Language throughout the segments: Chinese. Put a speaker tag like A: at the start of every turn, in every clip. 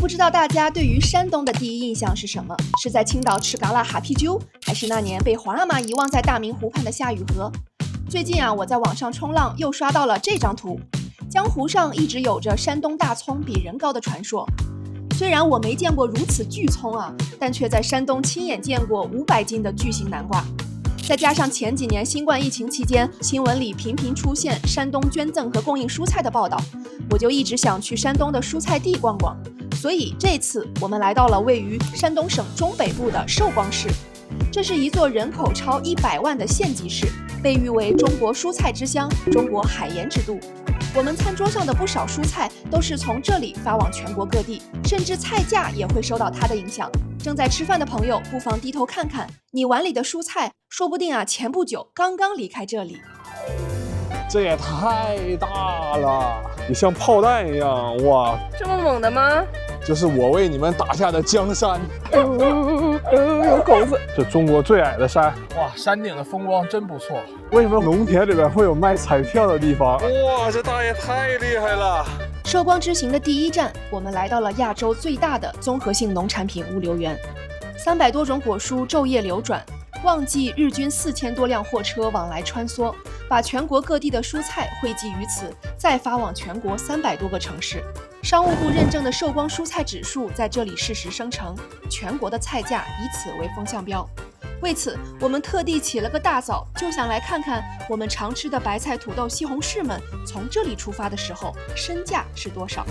A: 不知道大家对于山东的第一印象是什么？是在青岛吃嘎啦哈啤酒，还是那年被皇阿玛遗忘在大明湖畔的夏雨荷？最近我在网上冲浪，又刷到了这张图。江湖上一直有着山东大葱比人高的传说。虽然我没见过如此巨葱但却在山东亲眼见过500斤的巨型南瓜。再加上前几年新冠疫情期间，新闻里频频出现山东捐赠和供应蔬菜的报道，我就一直想去山东的蔬菜地逛逛。所以这次我们来到了位于山东省中北部的寿光市，这是一座人口超100万的县级市，被誉为中国蔬菜之乡、中国海盐之都。我们餐桌上的不少蔬菜都是从这里发往全国各地，甚至菜价也会受到它的影响。正在吃饭的朋友不妨低头看看，你碗里的蔬菜说不定前不久刚刚离开这里。
B: 这也太大了，也像炮弹一样，哇！
C: 这么猛的吗？
B: 这是我为你们打下的江山。
C: 有狗子！
B: 这中国最矮的山，
D: 哇，山顶的风光真不错。
B: 为什么农田里边会有卖彩票的地方？哇，这大爷太厉害了！
A: 寿光之行的第一站，我们来到了亚洲最大的综合性农产品物流园，300多种果蔬昼夜流转。旺季日均4000多辆货车往来穿梭，把全国各地的蔬菜汇集于此，再发往全国300多个城市。商务部认证的寿光蔬菜指数在这里适时生成，全国的菜价以此为风向标。为此，我们特地起了个大早，就想来看看我们常吃的白菜、土豆、西红柿们从这里出发的时候，身价是多少。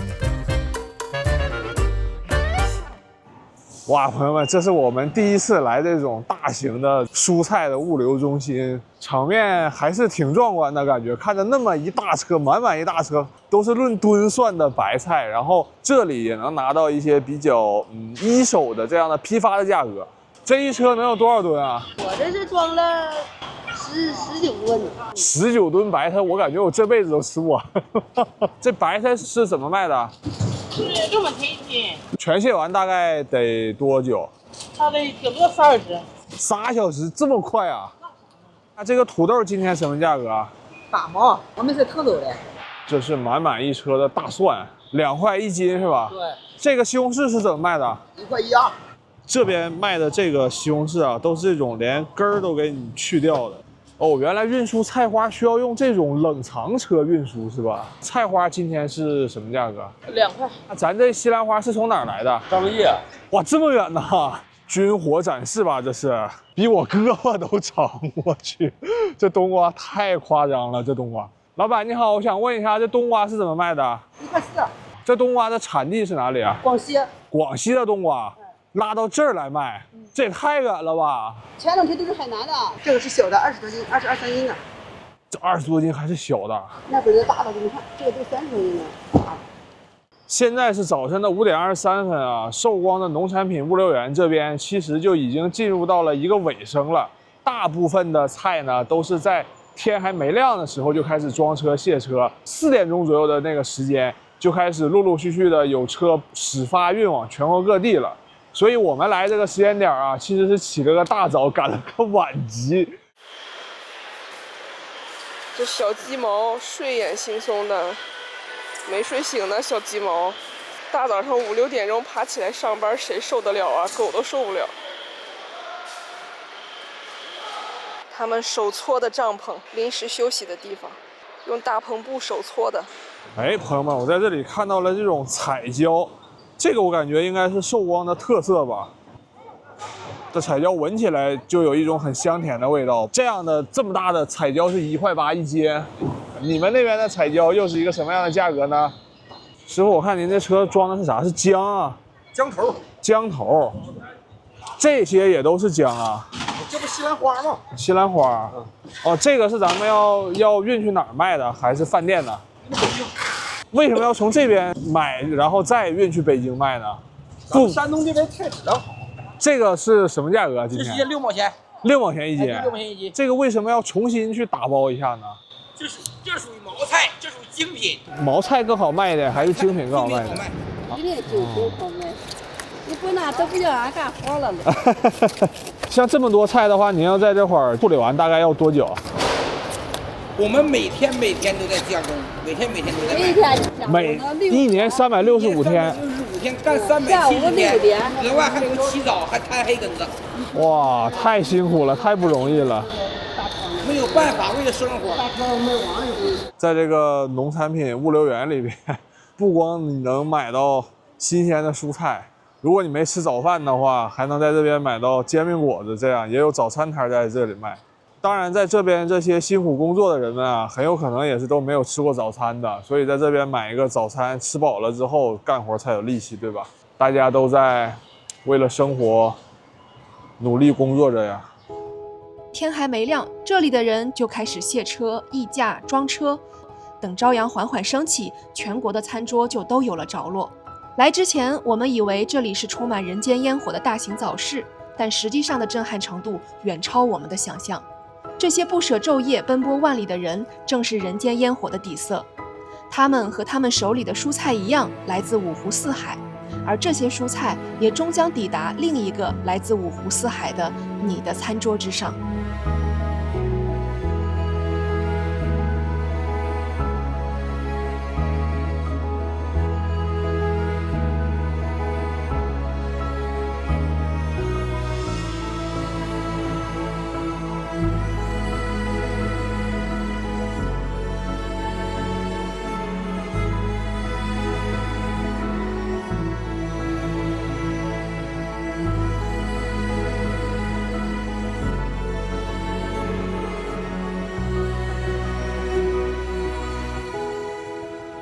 B: 哇，朋友们，这是我们第一次来这种大型的蔬菜的物流中心，场面还是挺壮观的感觉。看着那么一大车，满满一大车，都是论吨算的白菜，然后这里也能拿到一些比较一手的这样的批发的价格。这一车能有多少吨啊？
E: 我这是装了19吨。
B: 19吨白菜，我感觉我这辈子都吃不完。这白菜是怎么卖的？
E: 是6毛钱一斤，
B: 全卸完大概得多久？
E: 它得顶多3小时。
B: 3小时，这么快啊？那这个土豆今天什么价格啊
E: 8毛，我们是特走的。
B: 这是满满一车的大蒜，2块1斤是吧？
E: 对。
B: 这个西红柿是怎么卖的
E: 1块1啊。
B: 这边卖的这个西红柿都是这种连根儿都给你去掉的。哦，原来运输菜花需要用这种冷藏车运输是吧？菜花今天是什么价格
E: ？2块。
B: 那咱这西兰花是从哪儿来的？
D: 张掖。
B: 哇，这么远呐！军火展示吧，这是比我胳膊都长。我去，这冬瓜太夸张了，这冬瓜。老板你好，我想问一下，这冬瓜是怎么卖的
E: 1块4。
B: 这冬瓜的产地是哪里啊？
E: 广西。
B: 广西的冬瓜。拉到这儿来卖，这也太远了吧！
E: 前2天都是海南的，这个是小的，20多斤，22、3斤的。
B: 这20多斤还是小的？
E: 那边的大的，你看，这个都30多斤的。
B: 现在是早晨的5点23分啊，寿光的农产品物流园这边其实就已经进入到了一个尾声了。大部分的菜呢，都是在天还没亮的时候就开始装车卸车，4点钟左右的那个时间就开始陆陆续续的有车始发运往全国各地了。所以我们来这个时间点其实是起了个大早，赶了个晚集。
C: 这小鸡毛睡眼惺忪的，没睡醒的小鸡毛，大早上5、6点钟爬起来上班，谁受得了啊？狗都受不了。他们手搓的帐篷，临时休息的地方，用大篷布手搓的。
B: 哎，朋友们，我在这里看到了这种彩椒。这个我感觉应该是寿光的特色吧，这彩椒闻起来就有一种很香甜的味道。这么大的彩椒是1块8一斤，你们那边的彩椒又是一个什么样的价格呢？师傅，我看您这车装的是啥？是姜啊？
D: 姜头。
B: 姜头，这些也都是姜啊？
D: 这不西兰花吗？
B: 西兰花。哦，这个是咱们要运去哪儿卖的？还是饭店的？为什么要从这边买，然后再运去北京卖呢？
D: 不，山东这边菜质量好。
B: 这个是什么价格？今天
D: 这是6毛钱
B: ，6毛钱一斤。
D: 6毛钱一斤。
B: 这个为什么要重新去打包一下呢？
D: 这属于毛菜，这属于精品。
B: 毛菜更好卖的，还是精品更好卖的？
E: 一点精品好卖，你不拿都不叫俺干活了。
B: 像这么多菜的话，您要在这块儿处理完，大概要多久？
F: 我们每天都在加工，每天都在卖。
B: 一年365天。
F: 5天干370
E: 下午6
F: 天，
E: 点
F: 额外还有起早，还摊黑根子，
B: 哇，太辛苦了，太不容易了。
F: 没有办法，为了生活。
B: 在这个农产品物流园里边，不光你能买到新鲜的蔬菜，如果你没吃早饭的话，还能在这边买到煎饼果子，这样也有早餐摊在这里卖。当然，在这边这些辛苦工作的人们啊，很有可能也是都没有吃过早餐的，所以在这边买一个早餐，吃饱了之后干活才有力气，对吧？大家都在为了生活努力工作着呀。
A: 天还没亮，这里的人就开始卸车、议价、装车。等朝阳缓缓升起，全国的餐桌就都有了着落。来之前，我们以为这里是充满人间烟火的大型早市，但实际上的震撼程度远超我们的想象。这些不舍昼夜、奔波万里的人，正是人间烟火的底色。他们和他们手里的蔬菜一样，来自五湖四海，而这些蔬菜也终将抵达另一个来自五湖四海的你的餐桌之上。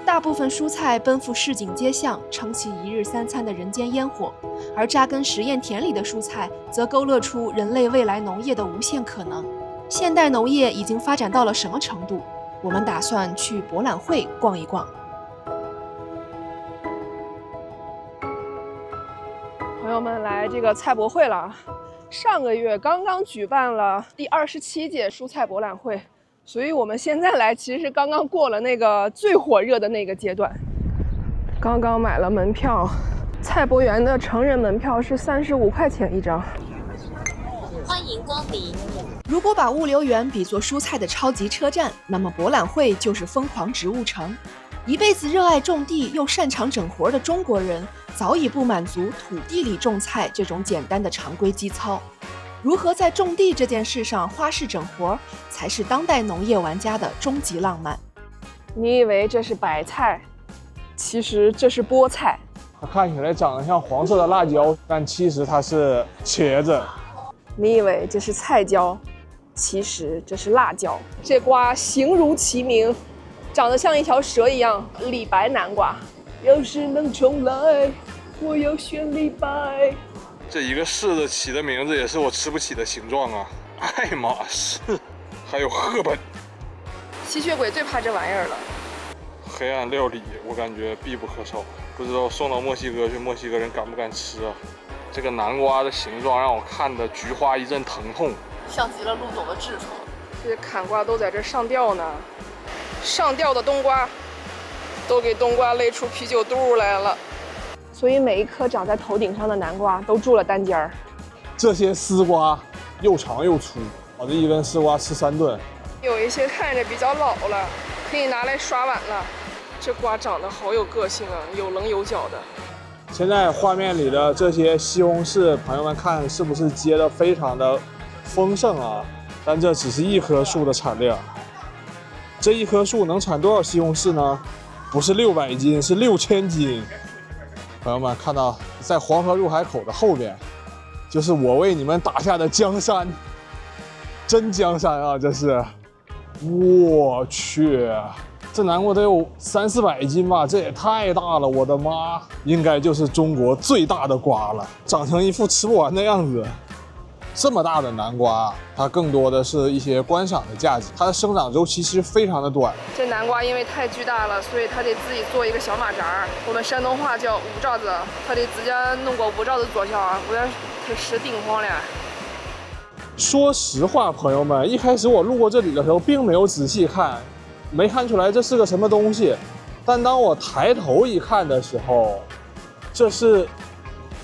A: 大部分蔬菜奔赴市井街巷，撑起一日三餐的人间烟火，而扎根实验田里的蔬菜，则勾勒出人类未来农业的无限可能。现代农业已经发展到了什么程度？我们打算去博览会逛一逛。
C: 朋友们，来这个菜博会了。上个月刚刚举办了第27届蔬菜博览会。所以我们现在来，其实是刚刚过了那个最火热的那个阶段。刚刚买了门票，菜博园的成人门票是35块钱一张。
G: 欢迎光临。
A: 如果把物流园比作蔬菜的超级车站，那么博览会就是疯狂植物城。一辈子热爱种地又擅长整活的中国人，早已不满足土地里种菜这种简单的常规基操。如何在种地这件事上花式整活，才是当代农业玩家的终极浪漫。
C: 你以为这是白菜，其实这是菠菜。
B: 它看起来长得像黄色的辣椒，但其实它是茄子。
C: 你以为这是菜椒，其实这是辣椒。这瓜形如其名，长得像一条蛇一样，李白南瓜。要是能重来，我要选李白。
B: 这一个柿子起的名字也是我吃不起的形状啊！爱马仕，还有赫本。
C: 吸血鬼最怕这玩意儿了。
B: 黑暗料理我感觉必不可少，不知道送到墨西哥去，墨西哥人敢不敢吃啊？这个南瓜的形状让我看的菊花一阵疼痛，
A: 像极了陆总的痔疮。
C: 这些砍瓜都在这上吊呢，上吊的冬瓜都给冬瓜勒出啤酒肚来了。所以每一颗长在头顶上的南瓜都住了单间儿。
B: 这些丝瓜又长又粗，我这一根丝瓜吃3顿。
C: 有一些看着比较老了，可以拿来刷碗了。这瓜长得好有个性啊，有棱有角的。
B: 现在画面里的这些西红柿，朋友们看是不是结得非常的丰盛啊？但这只是一棵树的产量。这一棵树能产多少西红柿呢？不是600斤，是6000斤。朋友们看到，在黄河入海口的后边，就是我为你们打下的江山，真江山啊！这是，我去，这南瓜得有300-400斤吧？这也太大了，我的妈！应该就是中国最大的瓜了，长成一副吃不完的样子。这么大的南瓜，它更多的是一些观赏的价值，它的生长周期其实非常的短。
C: 这南瓜因为太巨大了，所以它得自己做一个小马扎儿，我们山东话叫五罩子，它得自家弄个五罩子做小啊，不然太实顶慌了。
B: 说实话，朋友们，一开始我路过这里的时候，并没有仔细看，没看出来这是个什么东西。但当我抬头一看的时候，这是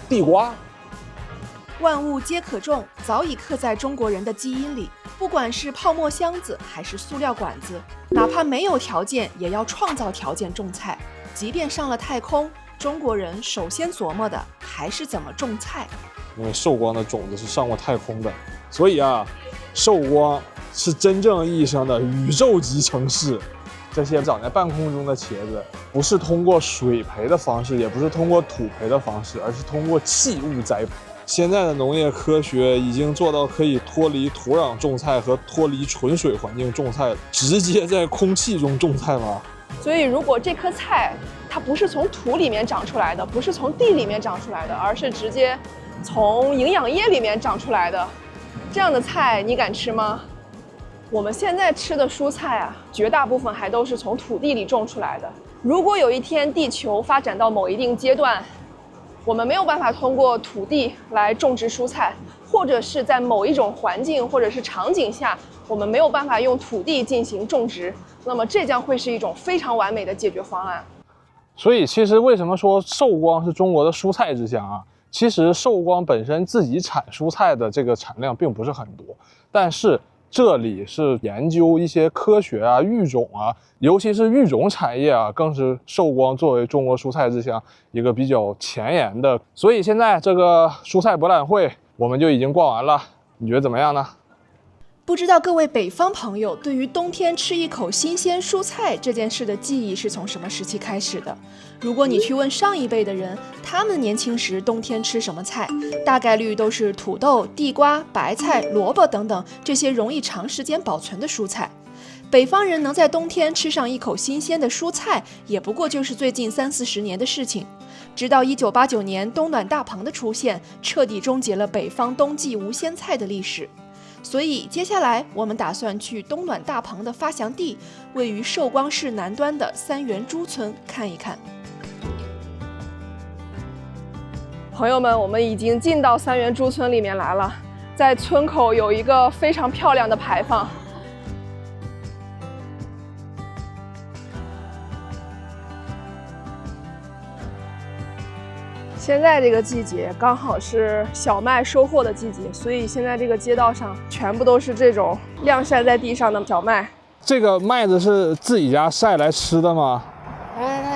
B: 地瓜。
A: 万物皆可种，早已刻在中国人的基因里。不管是泡沫箱子还是塑料管子，哪怕没有条件，也要创造条件种菜。即便上了太空，中国人首先琢磨的还是怎么种菜。
B: 因为寿光的种子是上过太空的，所以啊，寿光是真正意义上的宇宙级城市。这些长在半空中的茄子，不是通过水培的方式，也不是通过土培的方式，而是通过气雾栽培。现在的农业科学已经做到可以脱离土壤种菜和脱离纯水环境种菜，直接在空气中种菜吗？
C: 所以如果这棵菜它不是从土里面长出来的，不是从地里面长出来的，而是直接从营养液里面长出来的，这样的菜你敢吃吗？我们现在吃的蔬菜啊，绝大部分还都是从土地里种出来的。如果有一天地球发展到某一定阶段，我们没有办法通过土地来种植蔬菜，或者是在某一种环境或者是场景下，我们没有办法用土地进行种植，那么这将会是一种非常完美的解决方案。
B: 所以其实为什么说寿光是中国的蔬菜之乡啊？其实寿光本身自己产蔬菜的这个产量并不是很多，但是这里是研究一些科学啊、育种啊，尤其是育种产业啊，更是寿光作为中国蔬菜之乡一个比较前沿的。所以现在这个蔬菜博览会我们就已经逛完了，你觉得怎么样呢？
A: 不知道各位北方朋友对于冬天吃一口新鲜蔬菜这件事的记忆是从什么时期开始的？如果你去问上一辈的人，他们年轻时冬天吃什么菜，大概率都是土豆、地瓜、白菜、萝卜等等这些容易长时间保存的蔬菜。北方人能在冬天吃上一口新鲜的蔬菜，也不过就是最近30-40年的事情。直到1989年冬暖大棚的出现，彻底终结了北方冬季无鲜菜的历史。所以接下来我们打算去冬暖大棚的发祥地，位于寿光市南端的三元猪村看一看。
C: 朋友们，我们已经进到三元猪村里面来了，在村口有一个非常漂亮的牌坊。现在这个季节刚好是小麦收获的季节，所以现在这个街道上全部都是这种晾晒在地上的小麦。
B: 这个麦子是自己家晒来吃的吗？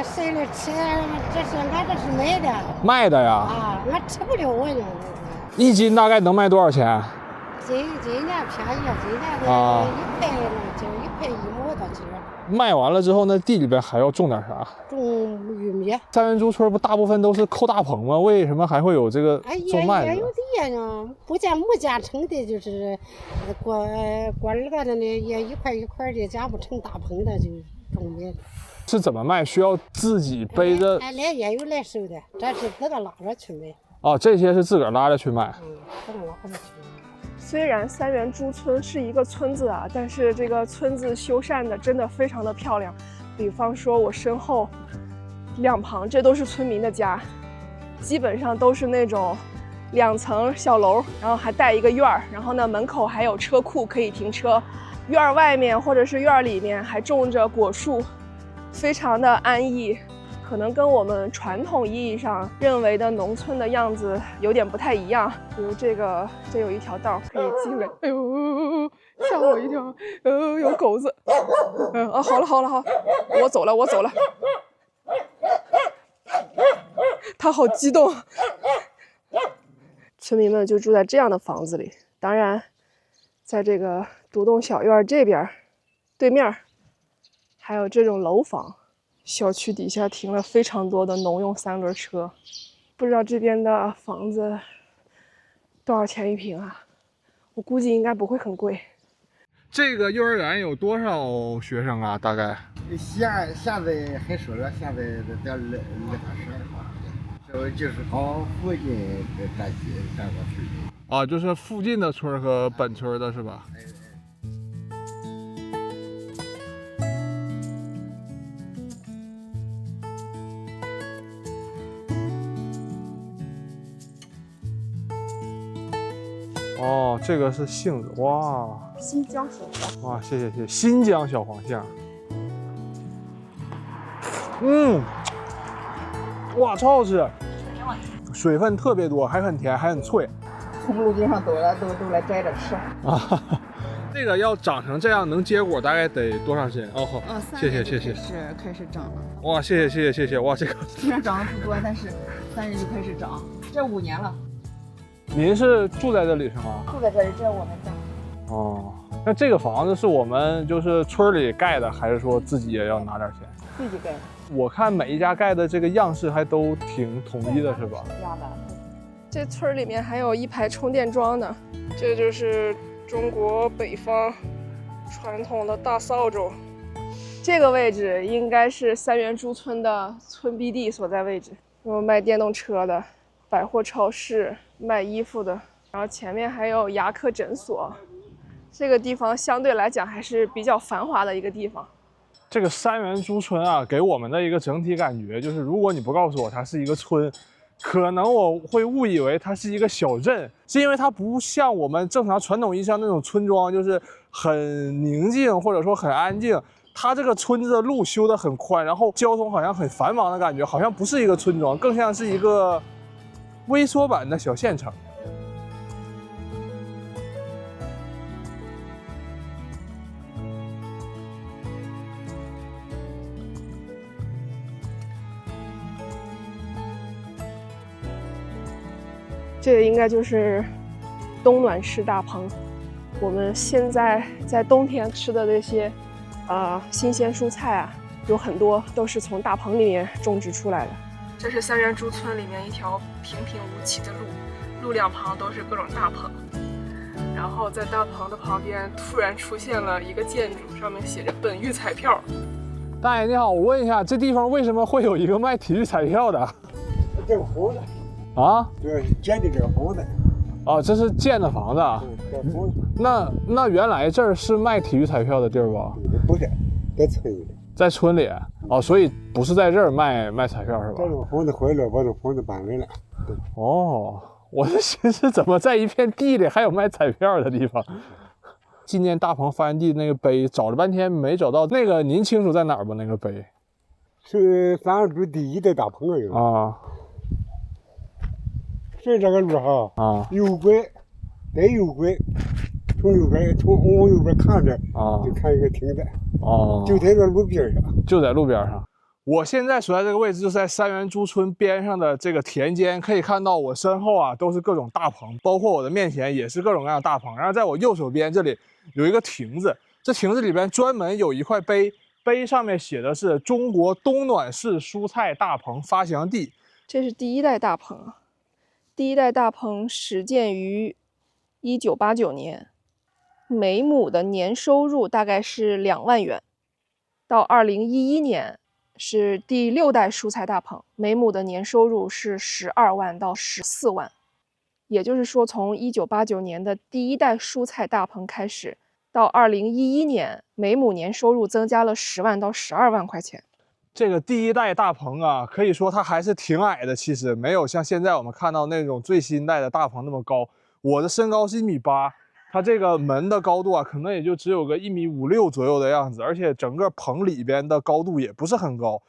E: 晒了吃，这是俺这是买的。
B: 卖的呀？
E: 啊，俺吃不了我呢。
B: 一斤大概能卖多少钱？
E: 今年便宜了，今年的
B: 啊
E: 1块就1块1毛多斤。
B: 卖完了之后，那地里边还要种点啥？
E: 种玉米。
B: 三元猪村不大部分都是扣大棚吗？为什么还会有这个种麦子？
E: 也有地呢，不见木架成的，就是过日子的呢，也一块一块的架不成大棚的，就种麦子。
B: 是怎么卖？需要自己背着？
E: 来也有来收的，这是自个拉着去卖。
B: 哦，这些是自个儿拉着去卖。
E: 自个拉着去卖。
C: 虽然三元猪村是一个村子啊，但是这个村子修缮的真的非常的漂亮。比方说我身后两旁，这都是村民的家，基本上都是那种2层小楼，然后还带一个院儿，然后呢门口还有车库可以停车。院儿外面或者是院儿里面还种着果树，非常的安逸。可能跟我们传统意义上认为的农村的样子有点不太一样。比如这有一条道可以进来，哎呦，吓我一跳！有狗子。好了，我走了。他好激动。村民们就住在这样的房子里，当然，在这个独栋小院这边，对面还有这种楼房。小区底下停了非常多的农用3轮车，不知道这边的房子多少钱一平啊？我估计应该不会很贵。
B: 这个幼儿园有多少学生啊？大概？
H: 现在还说了，现在得280号，这就是靠附近占过去。
B: 啊，就是附近的村和本村的是吧？哦，这个是杏子，哇！
C: 新疆小黄，
B: 哇，谢谢，新疆小黄杏。哇，超好吃，水分特别多，还很甜，还很脆。
I: 从路径上都来摘着吃。
B: 这个要长成这样能结果大概得多长时间？哦好，谢谢。
I: 开始长了。
B: 哇，谢谢，哇这个
I: 虽然长得不多，但是3日就开始长，这5年了。
B: 您是住在这里是吗？
I: 住在这里，这是我们家。
B: 哦，那这个房子是我们就是村里盖的，还是说自己也要拿点钱？
I: 自己盖的。
B: 我看每一家盖的这个样式还都挺统一的，是吧？
I: 一样的。
C: 这村里面还有一排充电桩呢，这就是中国北方传统的大扫帚。这个位置应该是三元猪村的村 BD 所在位置，有卖电动车的、百货超市、卖衣服的，然后前面还有牙科诊所。这个地方相对来讲还是比较繁华的一个地方。
B: 这个三元猪村啊，给我们的一个整体感觉就是，如果你不告诉我它是一个村，可能我会误以为它是一个小镇，是因为它不像我们正常传统意义上那种村庄，就是很宁静或者说很安静。它这个村子的路修得很宽，然后交通好像很繁忙的感觉，好像不是一个村庄，更像是一个微缩版的小县城。
C: 这应该就是冬暖式大棚。我们现在在冬天吃的这些新鲜蔬菜啊，有很多都是从大棚里面种植出来的。这是三元猪村里面一条平平无奇的路，路两旁都是各种大棚。然后在大棚的旁边突然出现了一个建筑，上面写着本玉彩票。
B: 大爷你好，我问一下，这地方为什么会有一个卖体育彩票的？
H: 这个房子
B: 啊？
H: 对，建的这个房子。
B: 啊，这是建的房子啊。
H: 这房子。
B: 那原来这儿是卖体育彩票的地儿吧？
H: 不是，在村里。
B: 在村里。哦，所以不是在这儿卖彩票是吧？
H: 这个房子坏了，把这房子搬来了。对。
B: 哦，我是寻思怎么在一片地里还有卖彩票的地方。纪念大棚发源地那个碑，找了半天没找到。那个您清楚在哪儿吧？那个碑
H: 是三元猪第一代大棚
B: 啊。
H: 是这个路哈
B: 啊，
H: 右拐，再右拐，从右边往右边看着啊，就看一个亭子
B: 哦，
H: 就在这路边上，
B: 就在路边上。我现在所在这个位置就是在三元猪村边上的这个田间，可以看到我身后啊都是各种大棚，包括我的面前也是各种各样的大棚。然后在我右手边这里有一个亭子，这亭子里边专门有一块碑，碑上面写的是中国冬暖式蔬菜大棚发祥地。
C: 这是第一代大棚，第一代大棚始建于1989年，每亩的年收入大概是2万元。到2011年是第6代蔬菜大棚，每亩的年收入是12万到14万。也就是说，从1989年的第一代蔬菜大棚开始，到2011年，每亩年收入增加了10万到12万块钱。
B: 这个第一代大棚啊，可以说它还是挺矮的，其实没有像现在我们看到那种最新代的大棚那么高。我的身高是1.8米，它这个门的高度啊，可能也就只有个1.56米左右的样子，而且整个棚里边的高度也不是很高。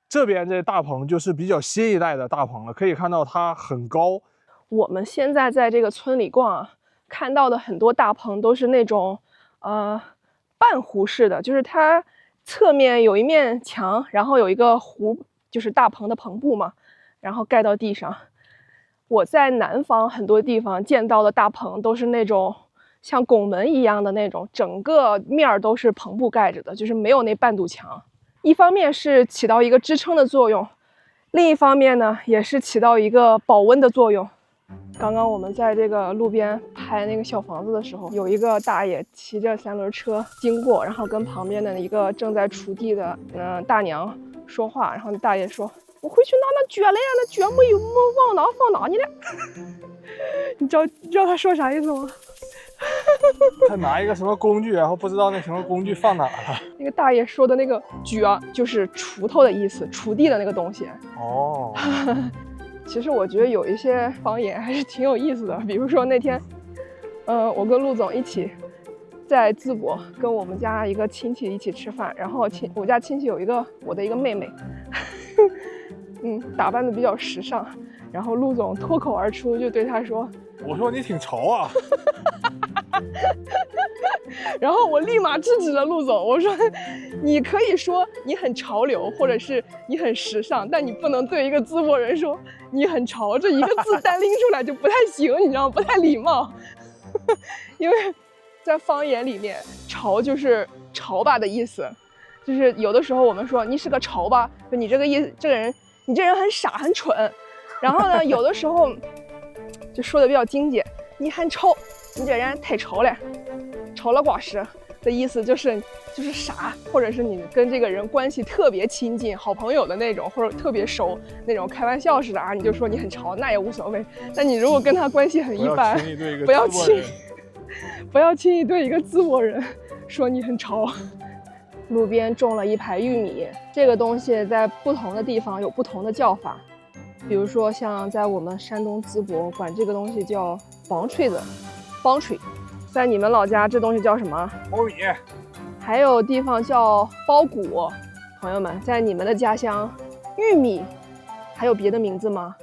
B: 这边这大棚就是比较新一代的大棚了，可以看到它很高。
C: 我们现在在这个村里逛啊，看到的很多大棚都是那种半弧式的，就是它侧面有一面墙，然后有一个弧，就是大棚的棚布嘛，然后盖到地上。我在南方很多地方见到的大棚都是那种像拱门一样的那种，整个面都是棚布盖着的，就是没有那半堵墙。一方面是起到一个支撑的作用，另一方面呢，也是起到一个保温的作用。刚刚我们在这个路边拍那个小房子的时候，有一个大爷骑着3轮车经过，然后跟旁边的一个正在锄地的大娘说话，然后大爷说：“我回去拿那脚来呀，那脚没往哪放哪去了。”你知道他说啥意思吗？
B: 他拿一个什么工具，然后不知道那什么工具放哪了。
C: 那个大爷说的那个脚就是锄头的意思，锄地的那个东西。
B: 哦。
C: 其实我觉得有一些方言还是挺有意思的，比如说那天，我跟陆总一起在淄博跟我们家一个亲戚一起吃饭，然后我家亲戚有我的一个妹妹，打扮的比较时尚，然后陆总脱口而出就对她说：“
B: 我说你挺潮啊。”
C: 然后我立马制止了陆总，我说你可以说你很潮流，或者是你很时尚，但你不能对一个淄博人说你很潮，这一个字单拎出来就不太行，你知道吗？不太礼貌。因为在方言里面，潮就是潮吧的意思，就是有的时候我们说你是个潮吧，就你这个意思，你这人很傻很蠢。然后呢，有的时候就说的比较精简，你很潮，你这人太潮了，潮了瓜实的意思就是傻，或者是你跟这个人关系特别亲近，好朋友的那种，或者特别熟那种，开玩笑似的啊，你就说你很潮，那也无所谓。但你如果跟他关系很一般，不要轻易对一个淄博人说你很潮。路边种了一排玉米，这个东西在不同的地方有不同的叫法。比如说像在我们山东淄博，管这个东西叫棒槌子，棒槌。在你们老家这东西叫什么？
B: 苞米。
C: 还有地方叫苞谷。朋友们，在你们的家乡，玉米还有别的名字吗？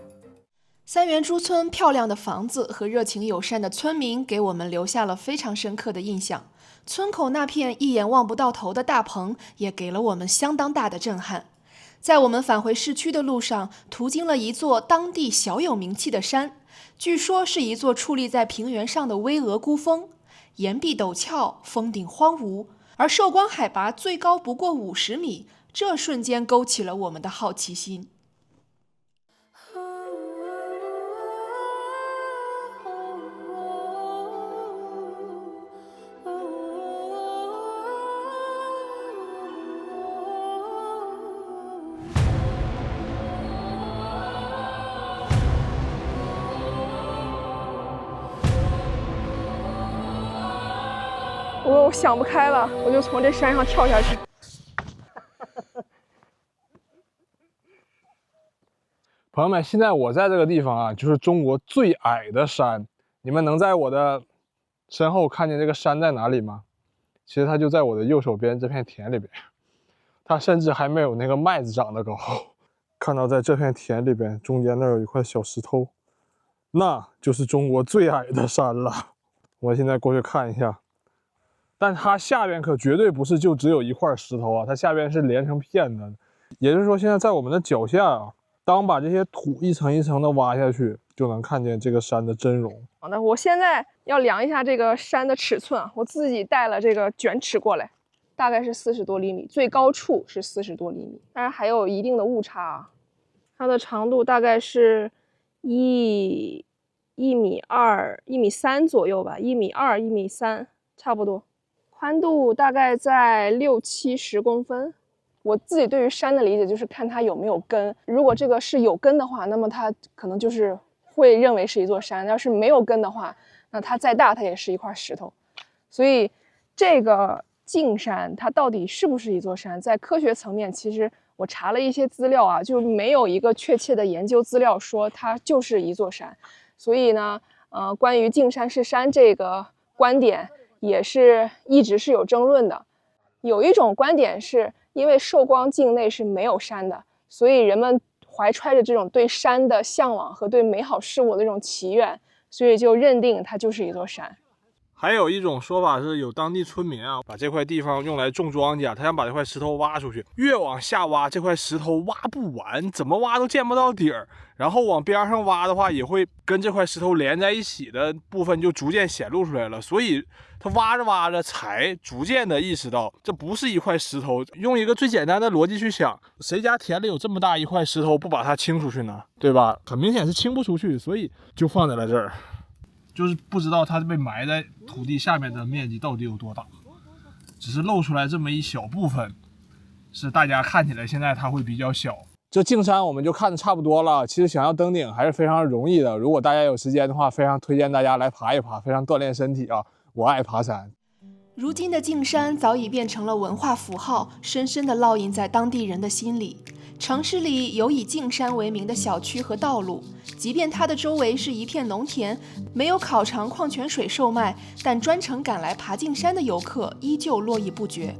A: 三元猪村漂亮的房子和热情友善的村民给我们留下了非常深刻的印象。村口那片一眼望不到头的大棚也给了我们相当大的震撼。在我们返回市区的路上，途经了一座当地小有名气的山，据说是一座矗立在平原上的巍峨孤峰，岩壁陡峭，峰顶荒芜，而寿光海拔最高不过50米，这瞬间勾起了我们的好奇心。
C: 我想不开了，我就从这山上跳下去。
B: 朋友们，现在我在这个地方啊，就是中国最矮的山。你们能在我的身后看见这个山在哪里吗？其实它就在我的右手边这片田里边，它甚至还没有那个麦子长得高。看到在这片田里边中间那儿有一块小石头，那就是中国最矮的山了。我现在过去看一下。但它下边可绝对不是就只有一块石头啊，它下边是连成片的。也就是说，现在在我们的脚下啊，当把这些土一层一层的挖下去，就能看见这个山的真容。
C: 好的，我现在要量一下这个山的尺寸啊，我自己带了这个卷尺过来，大概是40多厘米，最高处是40多厘米，当然还有一定的误差啊。它的长度大概是1.2米、1.3米左右吧，1.2米、1.3米差不多。宽度大概在60-70公分。我自己对于山的理解就是看它有没有根，如果这个是有根的话，那么它可能就是会认为是一座山；要是没有根的话，那它再大它也是一块石头。所以这个径山它到底是不是一座山，在科学层面其实我查了一些资料啊，就没有一个确切的研究资料说它就是一座山。所以呢，关于径山是山这个观点也是一直是有争论的。有一种观点是因为寿光境内是没有山的，所以人们怀揣着这种对山的向往和对美好事物的这种祈愿，所以就认定它就是一座山。
B: 还有一种说法是，有当地村民啊，把这块地方用来种庄稼，他想把这块石头挖出去，越往下挖，这块石头挖不完，怎么挖都见不到底儿。然后往边上挖的话，也会跟这块石头连在一起的部分就逐渐显露出来了。所以他挖着挖着，才逐渐的意识到这不是一块石头。用一个最简单的逻辑去想，谁家田里有这么大一块石头，不把它清出去呢？对吧？很明显是清不出去，所以就放在了这儿。就是不知道它被埋在土地下面的面积到底有多大，只是露出来这么一小部分，是大家看起来现在它会比较小。这径山我们就看的差不多了，其实想要登顶还是非常容易的。如果大家有时间的话，非常推荐大家来爬一爬，非常锻炼身体啊！我爱爬山。
A: 如今的径山早已变成了文化符号，深深地烙印在当地人的心里。城市里有以径山为名的小区和道路，即便它的周围是一片农田，没有烤肠矿泉水售卖，但专程赶来爬径山的游客依旧络绎不绝。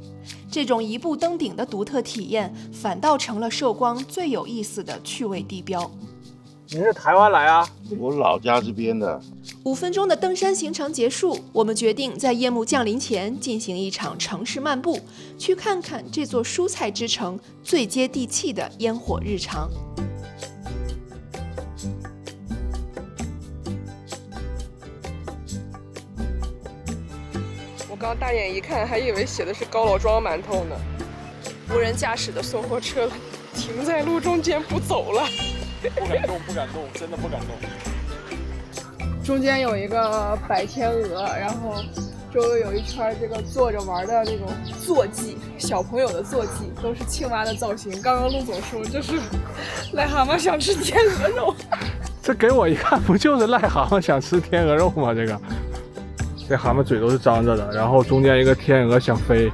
A: 这种一步登顶的独特体验，反倒成了寿光最有意思的趣味地标。
B: 您是台湾来啊？
J: 我老家这边的。
A: 5分钟的登山行程结束，我们决定在夜幕降临前进行一场城市漫步，去看看这座蔬菜之城最接地气的烟火日常。
C: 我刚大眼一看，还以为写的是高老庄馒头呢。无人驾驶的送货车停在路中间不走了。
B: 不敢动，不敢动，真的不敢动。
C: 中间有一个白天鹅，然后周围有一圈这个坐着玩的这种坐骑，小朋友的坐骑，都是青蛙的造型。刚刚陆总说这是癞蛤蟆想吃天鹅肉，
B: 这给我一看，不就是癞蛤蟆想吃天鹅肉吗？这蛤蟆嘴都是张着的，然后中间一个天鹅想飞，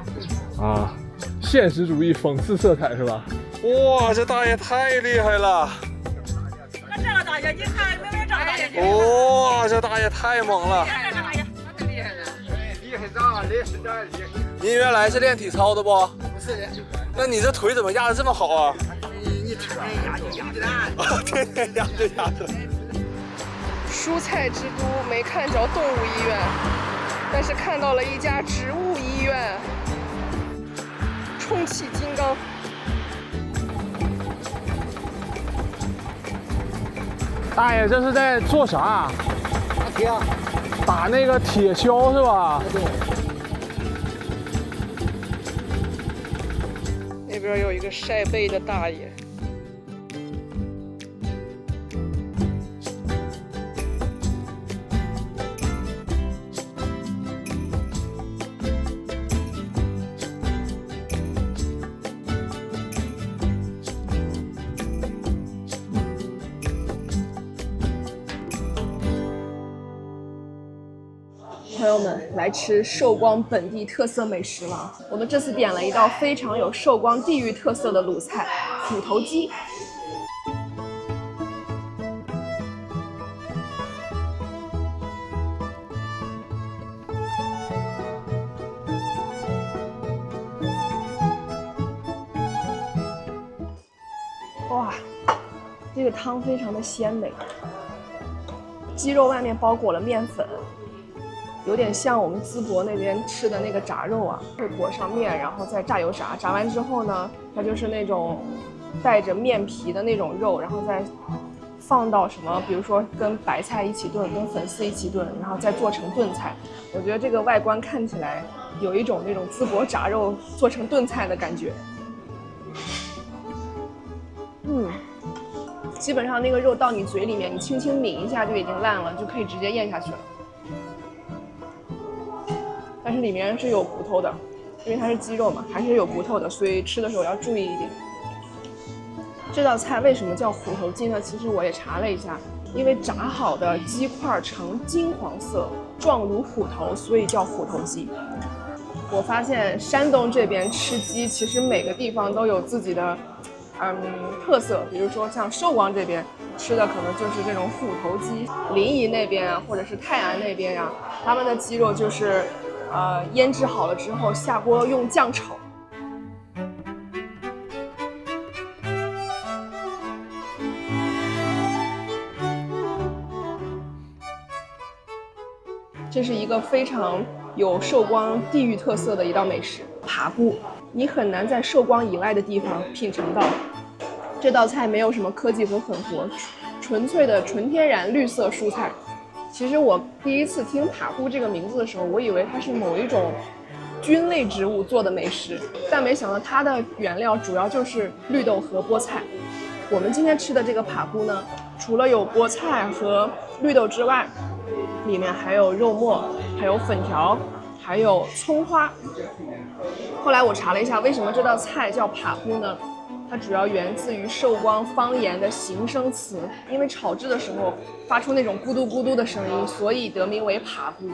B: 啊，现实主义讽刺色彩是吧？哇，这大爷太厉害了！
I: 这个大爷，你看明明这个大爷。
B: 哇，这大爷太猛了！
H: 厉害长，厉害长，厉害。
B: 您原来是练体操的不？
H: 不是的。
B: 那你这腿怎么压得这么好啊？
H: 你天天压就压的。
B: 天天压就压的。
C: 蔬菜之都没看着动物医院，但是看到了一家植物医院。充气金刚。
B: 大爷，这是在做啥？
H: 打铁，
B: 打那个铁锹是吧？
H: 对。
C: 那边有一个晒背的大爷。朋友们，来吃寿光本地特色美食了。我们这次点了一道非常有寿光地域特色的鲁菜——虎头鸡。哇，这个汤非常的鲜美，鸡肉外面包裹了面粉。有点像我们淄博那边吃的那个炸肉啊，会裹上面，然后再炸油炸，炸完之后呢，它就是那种带着面皮的那种肉，然后再放到什么，比如说跟白菜一起炖，跟粉丝一起炖，然后再做成炖菜。我觉得这个外观看起来有一种那种淄博炸肉做成炖菜的感觉。基本上那个肉到你嘴里面，你轻轻抿一下就已经烂了，就可以直接咽下去了。但是里面是有骨头的，因为它是鸡肉嘛，还是有骨头的，所以吃的时候要注意一点。这道菜为什么叫虎头鸡呢？其实我也查了一下，因为炸好的鸡块呈金黄色，状如虎头，所以叫虎头鸡。我发现山东这边吃鸡，其实每个地方都有自己的特色，比如说像寿光这边吃的可能就是这种虎头鸡，临沂那边啊，或者是泰安那边啊，他们的鸡肉就是腌制好了之后下锅用酱炒。这是一个非常有寿光地域特色的一道美食——扒菇。你很难在寿光以外的地方品尝到。这道菜没有什么科技和混合，纯粹的纯天然绿色蔬菜。其实我第一次听扒菇这个名字的时候，我以为它是某一种菌类植物做的美食，但没想到它的原料主要就是绿豆和菠菜。我们今天吃的这个扒菇呢，除了有菠菜和绿豆之外，里面还有肉末，还有粉条，还有葱花。后来我查了一下，为什么这道菜叫扒菇呢？它主要源自于寿光方言的形声词，因为炒制的时候发出那种咕嘟咕嘟的声音，所以得名为扒菇。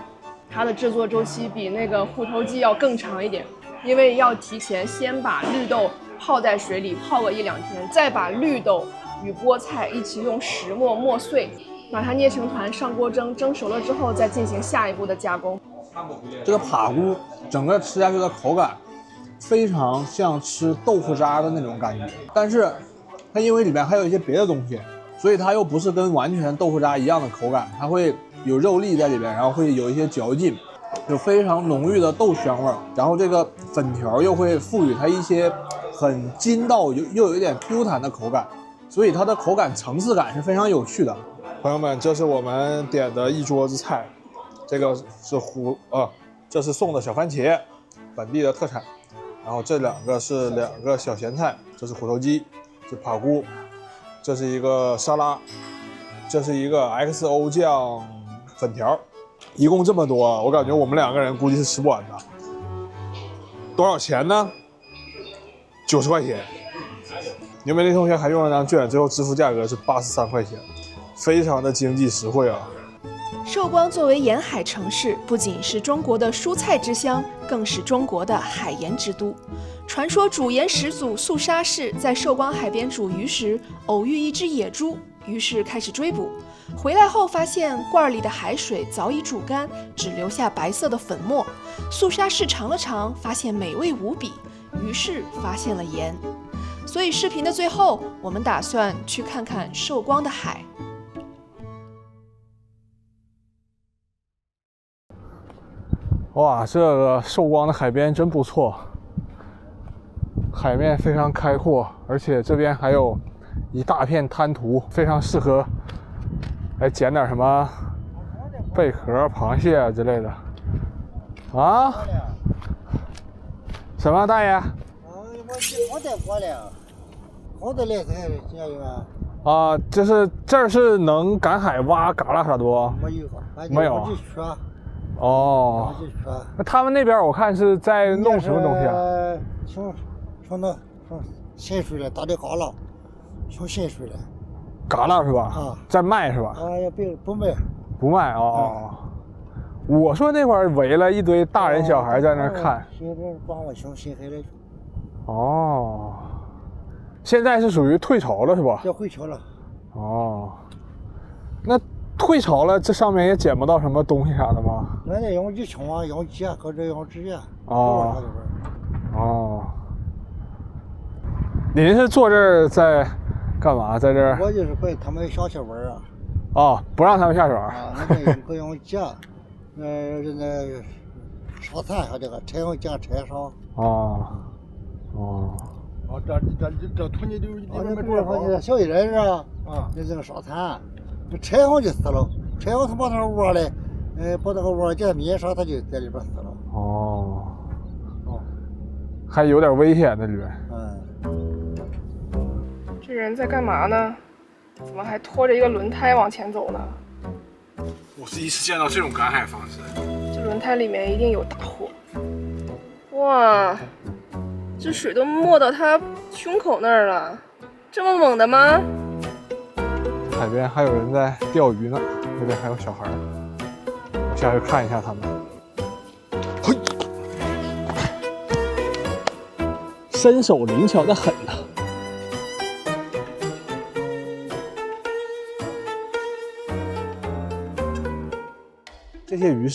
C: 它的制作周期比那个虎头鸡要更长一点，因为要提前先把绿豆泡在水里泡个1-2天，再把绿豆与菠菜一起用石磨磨碎，把它捏成团上锅蒸，蒸熟了之后再进行下一步的加工。
K: 这个扒菇整个吃下去的口感非常像吃豆腐渣的那种感觉，但是它因为里边还有一些别的东西，所以它又不是跟完全豆腐渣一样的口感，它会有肉粒在里边，然后会有一些嚼劲，有非常浓郁的豆香味儿。然后这个粉条又会赋予它一些很筋道又有一点 Q 弹的口感，所以它的口感层次感是非常有趣的。朋友们，这是我们点的一桌子菜，这个是这是送的小番茄，本地的特产。然后这2个是2个小咸菜，这是虎头鸡，这扒菇，这是一个沙拉，这是一个 XO 酱粉条，一共这么多，我感觉我们2个人估计是吃不完的。多少钱呢？90块钱。牛美丽同学还用了张券，最后支付价格是83块钱，非常的经济实惠啊。
A: 寿光作为沿海城市，不仅是中国的蔬菜之乡，更是中国的海盐之都。传说主盐始祖肃杀氏在寿光海边煮鱼时，偶遇一只野猪，于是开始追捕。回来后发现罐里的海水早已煮干，只留下白色的粉末。肃杀氏尝了尝，发现美味无比，于是发现了盐。所以视频的最后，我们打算去看看寿光的海。
B: 哇，这个寿光的海边真不错，海面非常开阔，而且这边还有一大片滩涂，非常适合来捡点什么贝壳、螃蟹啊之类的。啊？什么大爷？
H: 好点过了，好的嘞才加油啊！
B: 啊，就是这儿是能赶海挖蛤蜊啥的不？没有。哦，那他们那边我看是在弄什么东西啊？
H: 从咸水了，打的蛤蜊，从咸水了。
B: 蛤蜊是吧？
H: 啊，
B: 在卖是吧？
H: 啊，也不卖。
B: 不卖哦。我说那会儿围了一堆大人小孩在那看。
H: 现在帮我从深海来。
B: 哦，现在是属于退潮了是吧？
H: 要回潮了。
B: 哦，那退潮了，这上面也捡不到什么东西啥的吗？
H: 那得用鱼枪啊，用鸡啊，或者用纸啊。
B: 哦。哦。您是坐这儿在干嘛？在这儿？
H: 我就是管他们下去玩啊。
B: 哦，不让他们下水。
H: 啊，那个用鸡啊，烧炭和这个柴用捡柴烧。
B: 哦。哦。
H: 哦，这土泥流里面没多少小一人是吧？啊，那这个烧炭，这柴行就死了，柴行他把那个窝嘞，把那个窝给它灭杀，他就在里边死了。
B: 哦。哦。还有点危险在里边。
C: 这人在干嘛呢？怎么还拖着一个轮胎往前走呢？
B: 我是第一次见到这种赶海方式。
C: 这轮胎里面一定有大货。哇！这水都没到他胸口那儿了，这么猛的吗？
B: 海边还有人在钓鱼呢，那边还有小孩，我下去看一下他们。嘿，身手灵巧的很呐。这些鱼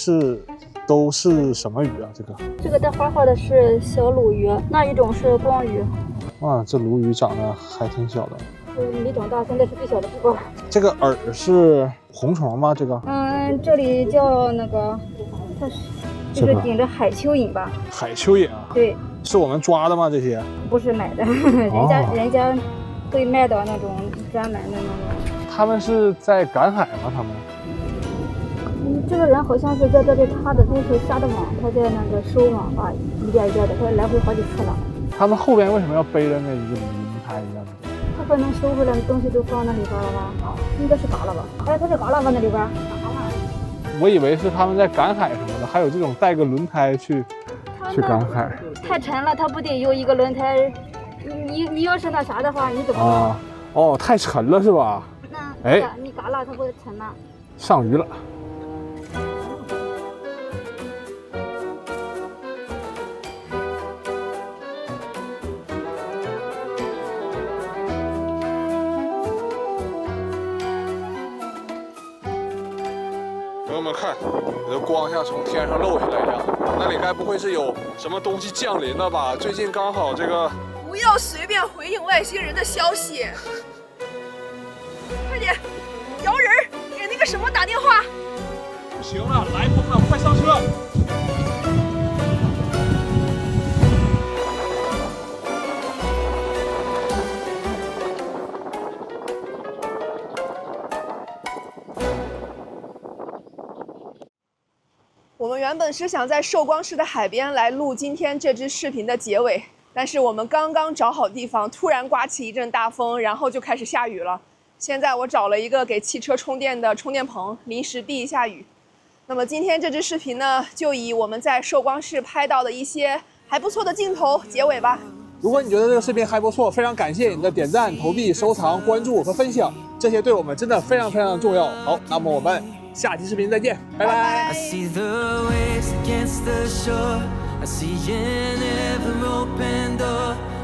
B: 都是什么鱼啊？
L: 这个带花花的是小鲈鱼，那一种是光鱼。
B: 哇，这鲈鱼长得还挺小的。
L: 没长大，现在是最小的不过。
B: 这个饵是红虫吗？这个？
L: 这里叫那个，它是就是顶着海蚯蚓吧？
B: 海蚯蚓啊？对。是我们抓的吗？这些？
L: 不是买的，人家会卖到那种专门的那种。
B: 他们是在赶海吗？他们？
L: 这个人好像是在这里插的都是沙的网，他在那个收网吧，一点一点的，他来回好几次了。
B: 他们后边为什么要背着那一个轮胎一样的？
L: 他可能收回来的东西都放那里边了吧？应该是嘎了吧？哎，他是嘎了放在里边。
B: 我以为是他们在赶海什么的，还有这种带个轮胎去赶海。
L: 太沉了，他不得有一个轮胎？你要是那啥的话，你怎么？
B: 啊，哦，太沉了是吧？
L: 那你嘎了，它不沉了。
B: 上鱼了。朋友们看，这光像从天上漏下来一样，那里该不会是有什么东西降临了吧？最近刚好这个……
C: 不要随便回应外星人的消息。他快点，摇人儿，给那个什么打电话。
B: 不行了，来风了，快上车！
C: 我们原本是想在寿光市的海边来录今天这支视频的结尾，但是我们刚刚找好地方，突然刮起一阵大风，然后就开始下雨了。现在我找了一个给汽车充电的充电棚，临时避一下雨。那么今天这支视频呢，就以我们在寿光市拍到的一些还不错的镜头结尾吧。
K: 如果你觉得这个视频还不错，非常感谢你的点赞、投币、收藏、关注和分享，这些对我们真的非常非常的重要。好，那么我们下期视频再见，拜拜。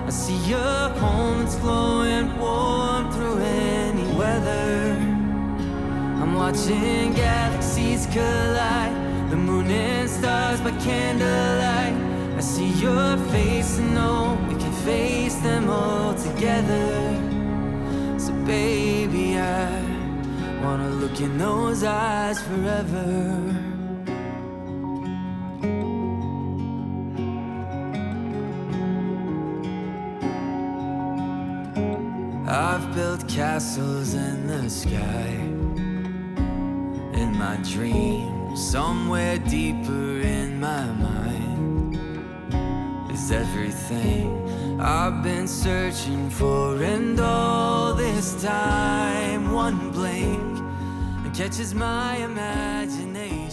M: I see your home that's glowing warm through any weather. I'm watching galaxies collide, the moon and stars by candlelight. I see your face and know we can face them all together. So baby, I wanna look in those eyes forever. I've built castles in the sky. In my dreams, somewhere deeper in my mind is everything I've been searching for. And all this time, one blink catches my imagination.